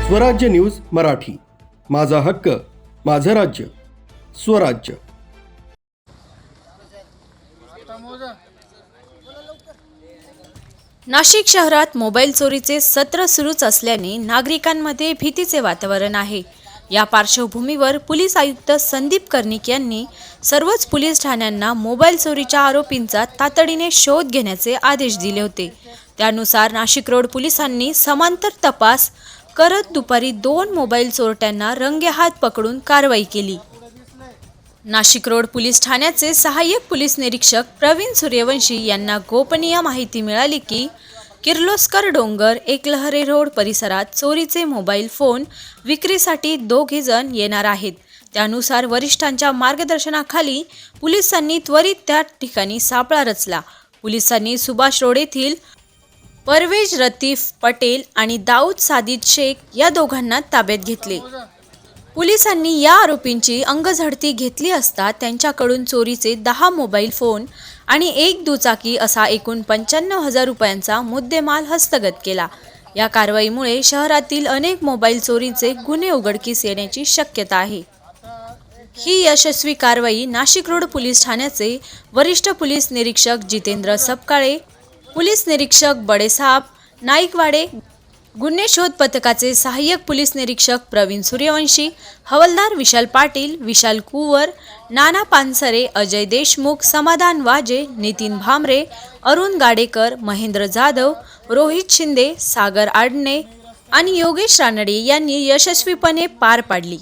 स्वराज्य न्यूज मराठी, माझा हक्क माझं राज्य स्वराज्य। नाशिक शहरात मोबाईल चोरीचे सत्र सुरूच असल्याने नागरिकांमध्ये भीतीचे वातावरण आहे। या पार्श्वभूमीवर पोलीस आयुक्त संदीप कर्णिक यांनी सर्वच पोलीस ठाण्यांना मोबाईल चोरीच्या आरोपींचा तातडीने शोध घेण्याचे आदेश दिले होते। त्यानुसार नाशिक रोड पोलिसांनी समांतर तपास करत दुपारी 2 मोबाईल चोरट्यांना रंगेहात पकडून कारवाई केली। नाशिक रोड पोलीस ठाण्याचे सहाय्यक पोलीस निरीक्षक प्रवीण सूर्यवंशी यांना गोपनीय माहिती मिळाली की किर्लोस्कर डोंगर एकलहरे रोड परिसरात चोरीचे मोबाईल फोन विक्रीसाठी 2 जण येणार आहेत। त्यानुसार वरिष्ठांच्या मार्गदर्शनाखाली पोलिसांनी त्वरित त्या ठिकाणी सापळा रचला। पोलिसांनी सुभाष रोड येथील परवेज रतीफ पटेल आणि दाऊद सादिद शेख या दोघांना ताब्यात घेतले। पोलिसांनी या आरोपींची अंगझडती घेतली असता त्यांच्याकडून चोरीचे 10 मोबाईल फोन आणि 1 दुचाकी असा एकूण 95,000 रुपयांचा मुद्देमाल हस्तगत केला। या कारवाईमुळे शहरातील अनेक मोबाईल चोरीचे गुन्हे उघडकीस येण्याची शक्यता आहे। ही यशस्वी कारवाई नाशिक रोड पोलीस ठाण्याचे वरिष्ठ पोलीस निरीक्षक जितेंद्र सपकाळे, पोलीस निरीक्षक बडेसाब नाईकवाडे, गुन्हे शोध पथकाचे सहाय्यक पोलीस निरीक्षक प्रवीण सूर्यवंशी, हवालदार विशाल पाटील, विशाल कुवर, नाना पानसरे, अजय देशमुख, समाधान वाजे, नितीन भामरे, अरुण गाडेकर, महेंद्र जाधव, रोहित शिंदे, सागर आडणे आणि योगेश रानडे यांनी यशस्वीपणे पार पाडली।